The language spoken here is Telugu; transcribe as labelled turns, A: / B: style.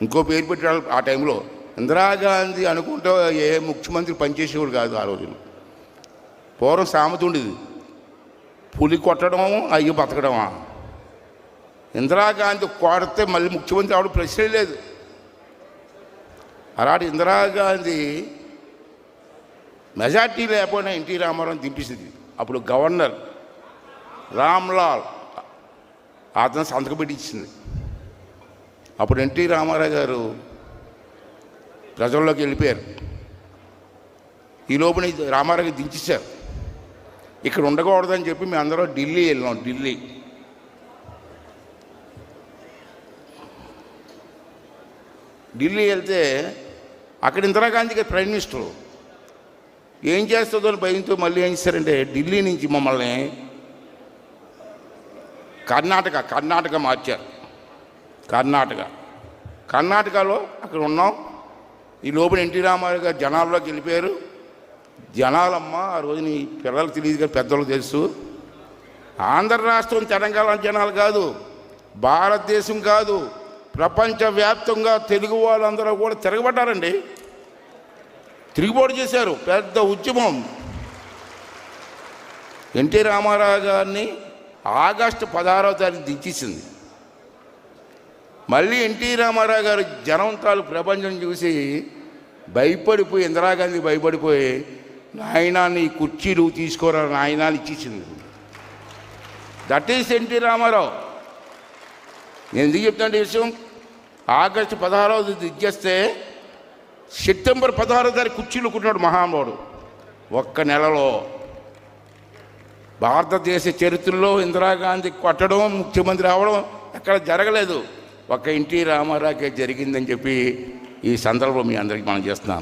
A: ఇంకో పేరు పెట్టాడు ఆ టైంలో. ఇందిరాగాంధీ అనుకుంటే ఏ ముఖ్యమంత్రి పనిచేసేవాడు కాదు ఆ రోజున. పూర్వం సామెత ఉండేది, పులి కొట్టడమా అయ్యి బతకడమా. ఇందిరాగాంధీ కొడితే మళ్ళీ ముఖ్యమంత్రి ఆవిడ ప్రశ్నే లేదు. అలాంటి ఇందిరాగాంధీ మెజార్టీ లేకపోయినా ఎన్టీ రామారావు దింపించింది. అప్పుడు గవర్నర్ రామ్లాల్ అతను సంతకం పెట్టించింది. అప్పుడు ఎన్టీ రామారావు గారు ప్రజల్లోకి వెళ్ళిపోయారు. ఈ లోపల రామారావు గారు దించేశారు. ఇక్కడ ఉండకూడదని చెప్పి మేము అందరం ఢిల్లీ వెళ్ళాం. ఢిల్లీ వెళ్తే అక్కడ ఇందిరాగాంధీ గారు ప్రైమ్ మినిస్టరు. ఏం చేస్తుందో అని భయంతో మళ్ళీ ఏం చేశారంటే ఢిల్లీ నుంచి మమ్మల్ని కర్ణాటక మార్చారు. కర్ణాటకలో అక్కడ ఉన్నాం. ఈ లోపల ఎన్టీ రామారావు గారు జనాల్లోకి వెళ్ళిపోయారు. జనాలమ్మ ఆ రోజు నీ పిల్లలకు తెలియదు కానీ పెద్దలకు తెలుసు, ఆంధ్ర రాష్ట్రం తెలంగాణ జనాలు కాదు, భారతదేశం కాదు, ప్రపంచవ్యాప్తంగా తెలుగు వాళ్ళందరూ కూడా తిరగబడ్డారండి. తిరుగుబాటు చేశారు, పెద్ద ఉద్యమం. ఎన్టీ రామారావు గారిని ఆగస్టు 16వ తారీఖు దించేసింది. మళ్ళీ ఎన్టీ రామారావు గారు జనంతాలు ప్రపంచం చూసి భయపడిపోయి, ఇందిరాగాంధీ భయపడిపోయి, నాయనాన్ని ఈ కుర్చీలు తీసుకోరా నాయనాన్ని ఇచ్చేసింది. That is NT Rama Rao. నేను ఎందుకు చెప్తాను ఈ విషయం? ఆగస్టు 16వ దిగ్గేస్తే సెప్టెంబర్ 16వ తారీఖు కుర్చీలు కూర్చున్నాడు మహానుభావుడు. ఒక్క నెలలో భారతదేశ చరిత్రలో ఇందిరాగాంధీ కొట్టడం, ముఖ్యమంత్రి అవడం ఎక్కడ జరగలేదు. ఒక్క ఎన్టీ రామారావుకే జరిగిందని చెప్పి ఈ సందర్భంలో మీ అందరికీ మనం చేస్తున్నాను.